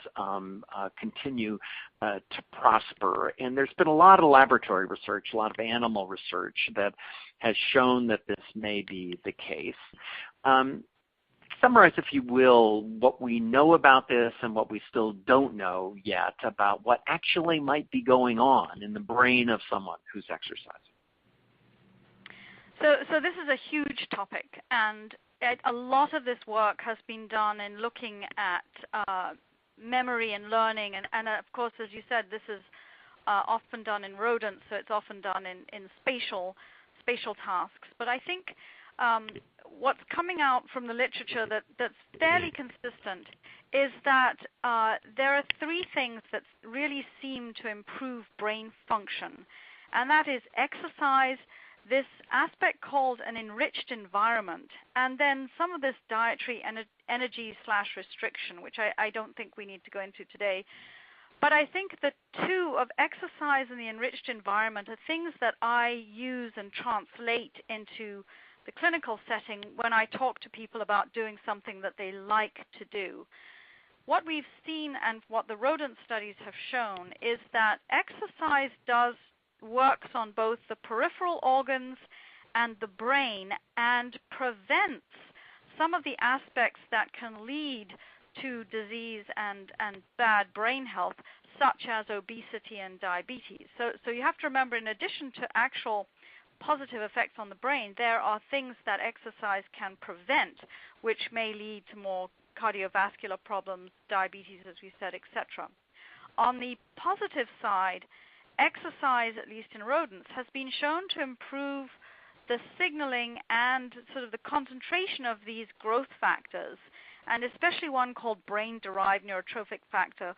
continue to prosper. And there's been a lot of laboratory research, a lot of animal research that has shown that this may be the case. Summarize, if you will, what we know about this and what we still don't know yet about what actually might be going on in the brain of someone who's exercising. So this is a huge topic, and a lot of this work has been done in looking at memory and learning, and of course, as you said, this is often done in rodents, so it's often done in spatial tasks. But I think what's coming out from the literature that's fairly consistent is that there are three things that really seem to improve brain function, and that is exercise, this aspect called an enriched environment, and then some of this dietary energy/restriction, which I don't think we need to go into today. But I think the two of exercise and the enriched environment are things that I use and translate into the clinical setting when I talk to people about doing something that they like to do. What we've seen and what the rodent studies have shown is that exercise works on both the peripheral organs and the brain and prevents some of the aspects that can lead to disease and bad brain health, such as obesity and diabetes. So you have to remember, in addition to actual positive effects on the brain, there are things that exercise can prevent, which may lead to more cardiovascular problems, diabetes, as we said, etc. On the positive side, exercise, at least in rodents, has been shown to improve the signaling and sort of the concentration of these growth factors, and especially one called brain-derived neurotrophic factor.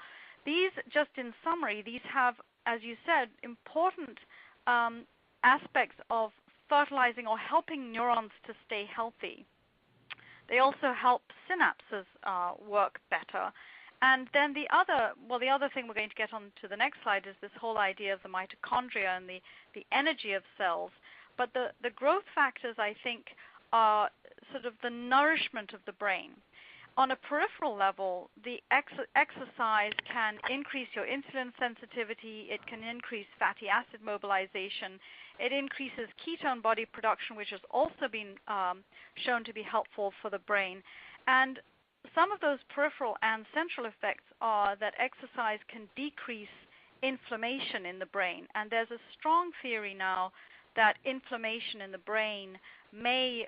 These, just in summary, these have, as you said, important aspects of fertilizing or helping neurons to stay healthy. They also help synapses work better. And then the other thing we're going to get on to the next slide is this whole idea of the mitochondria and the energy of cells. But the growth factors, I think, are sort of the nourishment of the brain. On a peripheral level, the exercise can increase your insulin sensitivity. It can increase fatty acid mobilization. It increases ketone body production, which has also been shown to be helpful for the brain. And some of those peripheral and central effects are that exercise can decrease inflammation in the brain. And there's a strong theory now that inflammation in the brain may,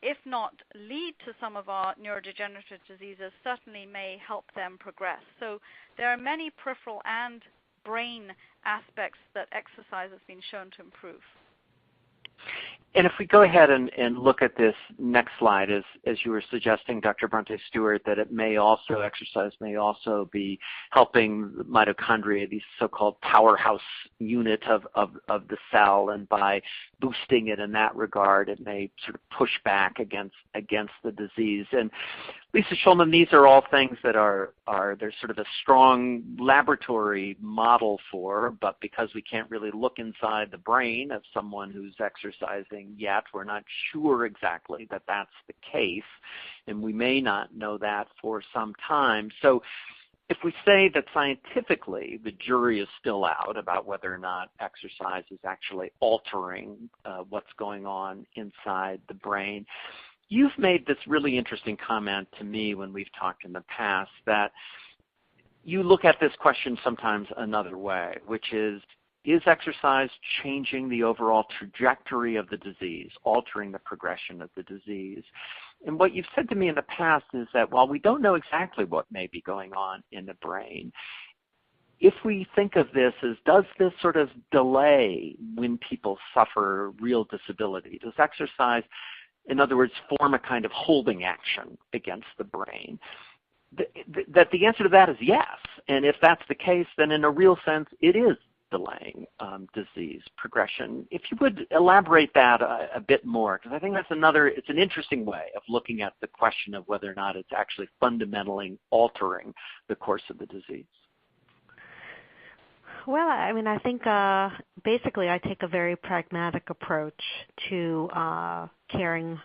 if not lead to some of our neurodegenerative diseases, certainly may help them progress. So there are many peripheral and brain aspects that exercise has been shown to improve. And if we go ahead and look at this next slide, as you were suggesting, Dr. Bronte Stewart, that it may also, exercise may also be helping mitochondria, these so-called powerhouse unit of the cell, and by boosting it in that regard, it may sort of push back against the disease. And Lisa Shulman, these are all things that there's sort of a strong laboratory model for, but because we can't really look inside the brain of someone who's exercising yet, we're not sure exactly that that's the case, and we may not know that for some time. So if we say that scientifically the jury is still out about whether or not exercise is actually altering what's going on inside the brain, you've made this really interesting comment to me when we've talked in the past, that you look at this question sometimes another way, which is exercise changing the overall trajectory of the disease, altering the progression of the disease? And what you've said to me in the past is that while we don't know exactly what may be going on in the brain, if we think of this as, does this sort of delay when people suffer real disability? Does exercise, in other words, form a kind of holding action against the brain? That the answer to that is yes. And if that's the case, then in a real sense, it is delaying disease progression. If you would elaborate that a bit more, because I think it's an interesting way of looking at the question of whether or not it's actually fundamentally altering the course of the disease. Well, I mean, I think basically I take a very pragmatic approach to caring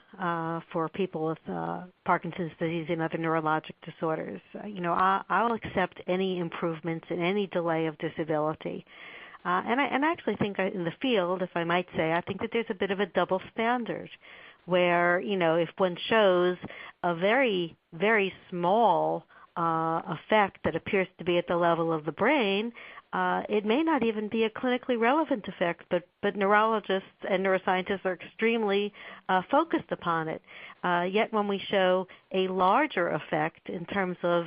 for people with Parkinson's disease and other neurologic disorders. I'll accept any improvements in any delay of disability. And I actually think in the field, if I might say, I think that there's a bit of a double standard where, if one shows a very, very small effect that appears to be at the level of the brain, it may not even be a clinically relevant effect, but neurologists and neuroscientists are extremely focused upon it. Yet when we show a larger effect in terms of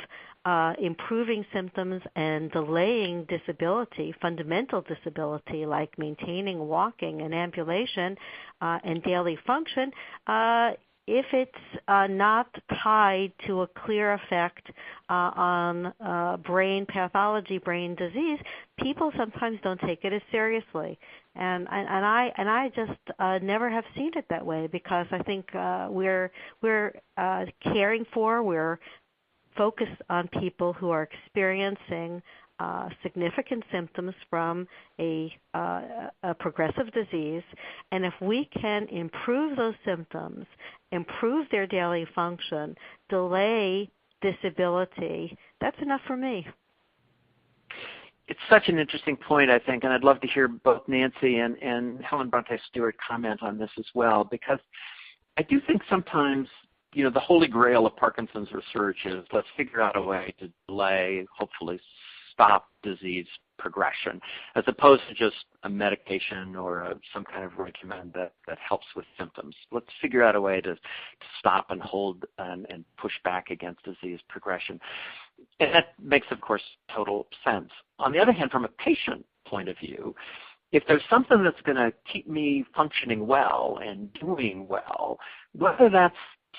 improving symptoms and delaying disability, fundamental disability like maintaining walking and ambulation and daily function, if it's not tied to a clear effect on brain pathology, brain disease, people sometimes don't take it as seriously. And I just never have seen it that way, because I think we're caring for, we're focused on people who are experiencing significant symptoms from a progressive disease, and if we can improve those symptoms, improve their daily function, delay disability, that's enough for me. It's such an interesting point, I think, and I'd love to hear both Nancy and Helen Bronte Stewart comment on this as well, because I do think sometimes the Holy Grail of Parkinson's research is, let's figure out a way to delay, hopefully stop disease progression, as opposed to just a medication or some kind of regimen that helps with symptoms. Let's figure out a way to stop and hold and push back against disease progression. And that makes, of course, total sense. On the other hand, from a patient point of view, if there's something that's going to keep me functioning well and doing well, whether that's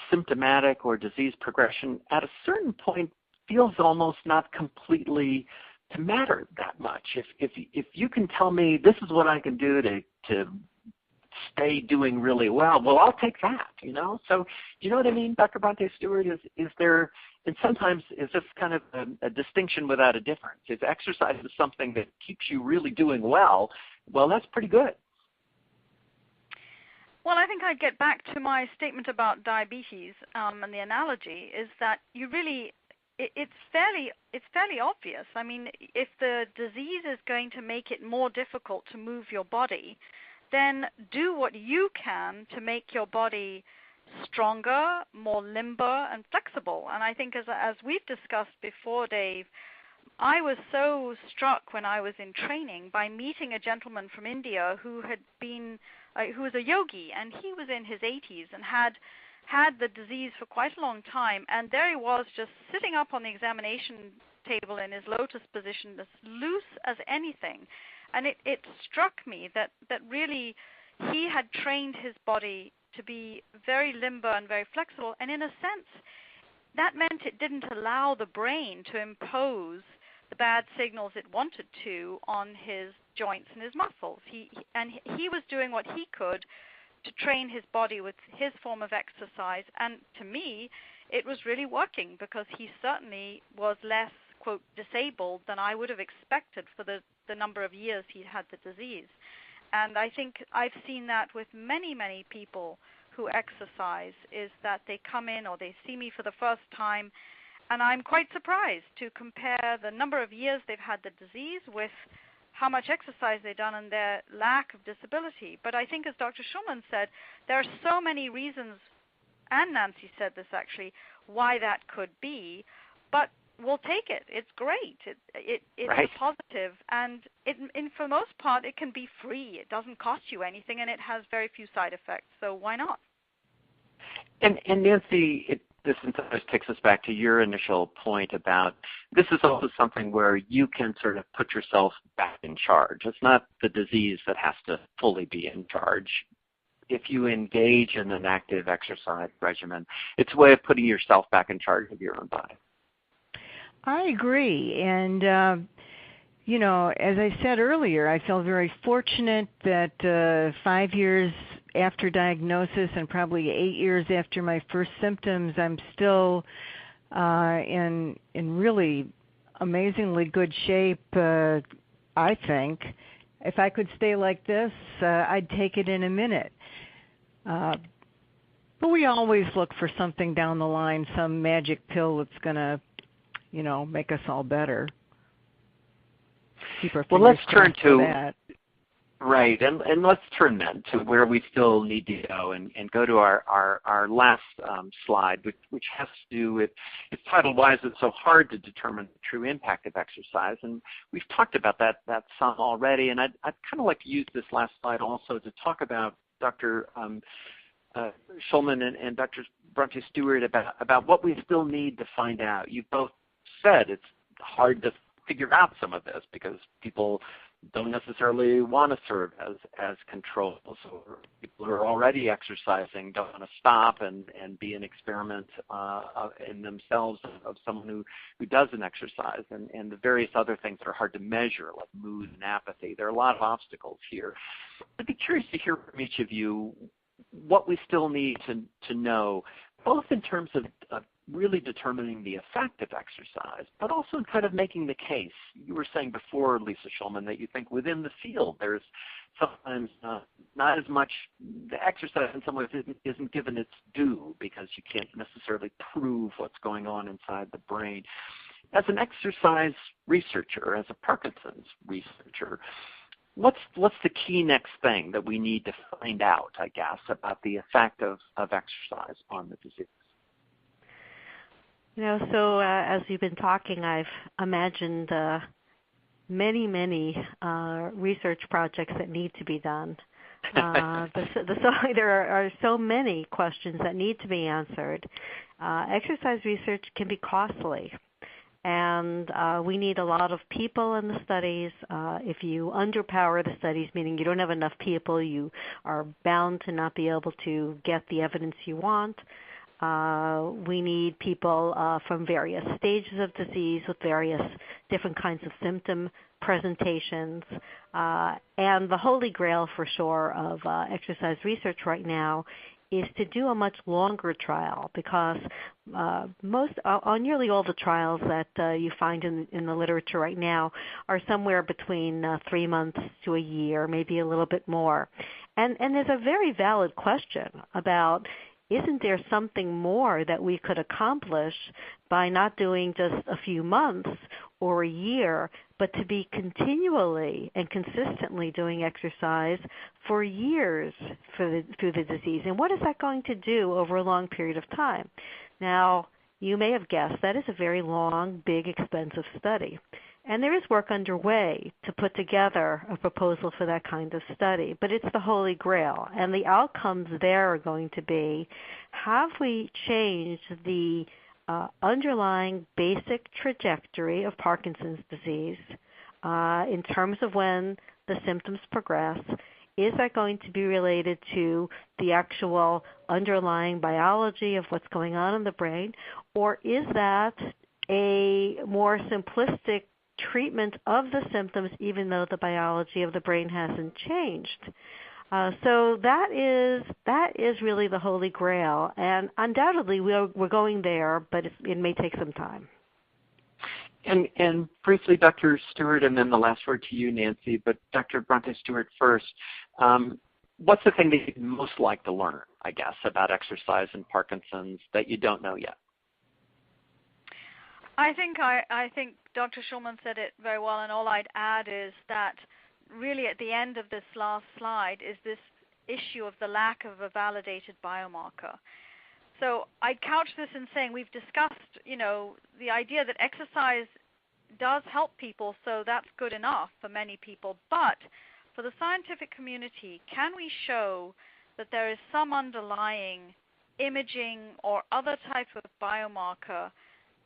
symptomatic or disease progression, at a certain point feels almost not completely to matter that much. If you can tell me this is what I can do to stay doing really well, well, I'll take that, So do you know what I mean, Dr. Bronte Stewart? Is there, and sometimes is this kind of a distinction without a difference? If exercise is something that keeps you really doing well, that's pretty good. Well, I think I'd get back to my statement about diabetes, and the analogy is that you really, it's fairly obvious. I mean, if the disease is going to make it more difficult to move your body, then do what you can to make your body stronger, more limber, and flexible. And I think as we've discussed before, Dave, I was so struck when I was in training by meeting a gentleman from India who was a yogi, and he was in his 80s and had the disease for quite a long time, and there he was just sitting up on the examination table in his lotus position, as loose as anything. And it struck me that really he had trained his body to be very limber and very flexible, and in a sense that meant it didn't allow the brain to impose the bad signals it wanted to on his joints and his muscles. He was doing what he could to train his body with his form of exercise, and to me it was really working, because he certainly was less, quote, disabled than I would have expected for the number of years he'd had the disease. And I think I've seen that with many, many people who exercise, is that they come in or they see me for the first time, and I'm quite surprised to compare the number of years they've had the disease with how much exercise they've done and their lack of disability. But I think, as Dr. Schulman said, there are so many reasons, and Nancy said this actually, why that could be, but we'll take it. It's great. It's right. A positive, and for the most part, it can be free. It doesn't cost you anything, and it has very few side effects, so why not? And Nancy, this sometimes takes us back to your initial point about this is also something where you can sort of put yourself back in charge. It's not the disease that has to fully be in charge. If you engage in an active exercise regimen, it's a way of putting yourself back in charge of your own body. I agree. And, as I said earlier, I feel very fortunate that 5 years after diagnosis and probably 8 years after my first symptoms, I'm still in really amazingly good shape, I think. If I could stay like this, I'd take it in a minute. But we always look for something down the line, some magic pill that's going to, make us all better. Keep our well, let's turn crossed to for that. Right, and let's turn then to where we still need to go and go to our last slide, which has to do with, it's titled, Why is it so hard to determine the true impact of exercise? And we've talked about that some already, and I'd kind of like to use this last slide also to talk about Dr. Shulman and Dr. Bronte Stewart about what we still need to find out. You both said it's hard to figure out some of this because people don't necessarily want to serve as controls, or people who are already exercising don't want to stop and be an experiment in themselves of someone who doesn't exercise, and the various other things that are hard to measure, like mood and apathy. There are a lot of obstacles here. I'd be curious to hear from each of you what we still need to know, both in terms of really determining the effect of exercise, but also in kind of making the case. You were saying before, Lisa Shulman, that you think within the field there's sometimes not as much, the exercise in some ways isn't given its due because you can't necessarily prove what's going on inside the brain. As an exercise researcher, as a Parkinson's researcher, what's the key next thing that we need to find out, I guess, about the effect of exercise on the disease? So as you've been talking, I've imagined many research projects that need to be done. There are so many questions that need to be answered. Exercise research can be costly, and we need a lot of people in the studies. If you underpower the studies, meaning you don't have enough people, you are bound to not be able to get the evidence you want. We need people from various stages of disease with various different kinds of symptom presentations. And the Holy Grail for sure of exercise research right now is to do a much longer trial, because nearly all the trials that you find in the literature right now are somewhere between 3 months to a year, maybe a little bit more. And there's a very valid question about, isn't there something more that we could accomplish by not doing just a few months or a year, but to be continually and consistently doing exercise for years through the disease? And what is that going to do over a long period of time? Now, you may have guessed that is a very long, big, expensive study. And there is work underway to put together a proposal for that kind of study, but it's the Holy Grail. And the outcomes there are going to be, have we changed the underlying basic trajectory of Parkinson's disease in terms of when the symptoms progress? Is that going to be related to the actual underlying biology of what's going on in the brain, or is that a more simplistic treatment of the symptoms even though the biology of the brain hasn't changed? So that is really the Holy Grail, and undoubtedly we're going there, but it may take some time. And briefly, Dr. Stewart, and then the last word to you, Nancy, but Dr. Bronte Stewart first. What's the thing that you'd most like to learn, I guess, about exercise and Parkinson's that you don't know yet? I think Dr. Shulman said it very well, and all I'd add is that really at the end of this last slide is this issue of the lack of a validated biomarker. So I'd couch this in saying we've discussed, the idea that exercise does help people, so that's good enough for many people. But for the scientific community, can we show that there is some underlying imaging or other type of biomarker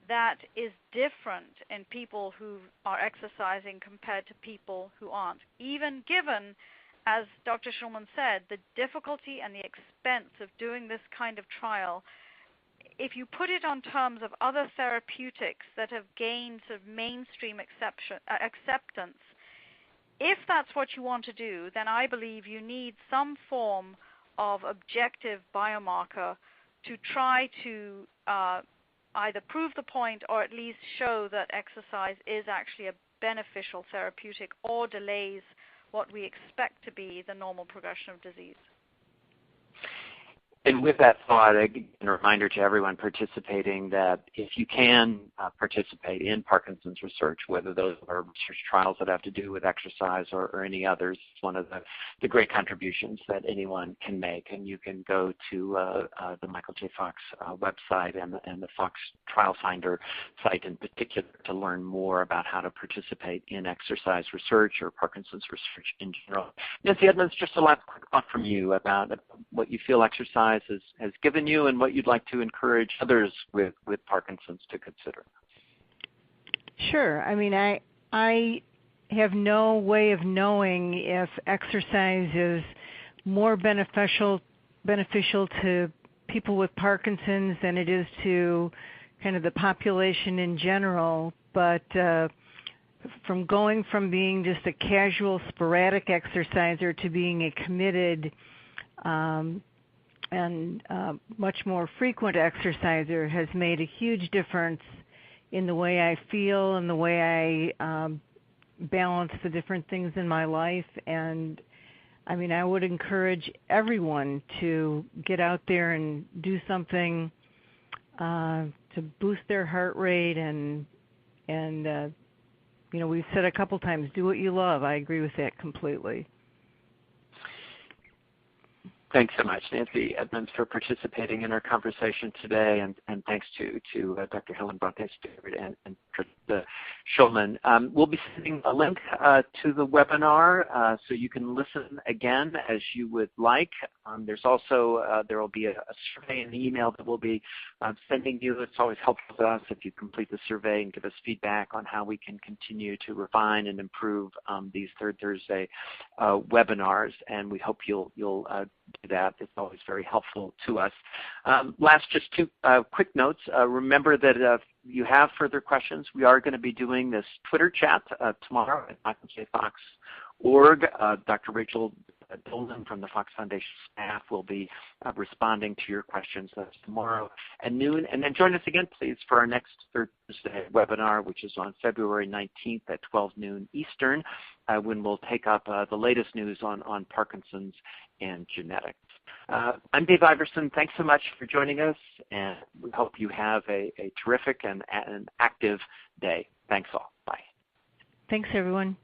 that is different in people who are exercising compared to people who aren't, even given, as Dr. Shulman said, the difficulty and the expense of doing this kind of trial. If you put it on terms of other therapeutics that have gained sort of mainstream acceptance, if that's what you want to do, then I believe you need some form of objective biomarker to try to either prove the point or at least show that exercise is actually a beneficial therapeutic or delays what we expect to be the normal progression of disease. And with that thought, a reminder to everyone participating that if you can participate in Parkinson's research, whether those are research trials that have to do with exercise or any others, it's one of the great contributions that anyone can make. And you can go to the Michael J. Fox website and the Fox Trial Finder site in particular to learn more about how to participate in exercise research or Parkinson's research in general. Nancy Edmonds, just a last quick thought from you about what you feel exercise has given you and what you'd like to encourage others with Parkinson's to consider. Sure. I mean, I have no way of knowing if exercise is more beneficial to people with Parkinson's than it is to kind of the population in general, but from going from being just a casual, sporadic exerciser to being a committed and much more frequent exerciser has made a huge difference in the way I feel and the way I balance the different things in my life. And I mean, I would encourage everyone to get out there and do something to boost their heart rate and you know, we've said a couple times, do what you love. I agree with that completely. Thanks so much, Nancy Edmonds, for participating in our conversation today, and thanks to Dr. Helen Bronte Stewart and Brenda Shulman. We'll be sending a link to the webinar so you can listen again as you would like. There's also there will be a survey in the email that we'll be sending you. It's always helpful to us if you complete the survey and give us feedback on how we can continue to refine and improve these Third Thursday webinars, and we hope you'll do that. It's always very helpful to us. Last, just two quick notes. Remember that if you have further questions, we are going to be doing this Twitter chat tomorrow at michaeljfox.org. Dr. Rachel Dolan from the Fox Foundation staff will be responding to your questions tomorrow at noon. And then join us again, please, for our next Thursday webinar, which is on February 19th at 12 noon Eastern, when we'll take up the latest news on Parkinson's and genetics. I'm Dave Iverson. Thanks so much for joining us, and we hope you have a terrific and an active day. Thanks all. Bye. Thanks, everyone.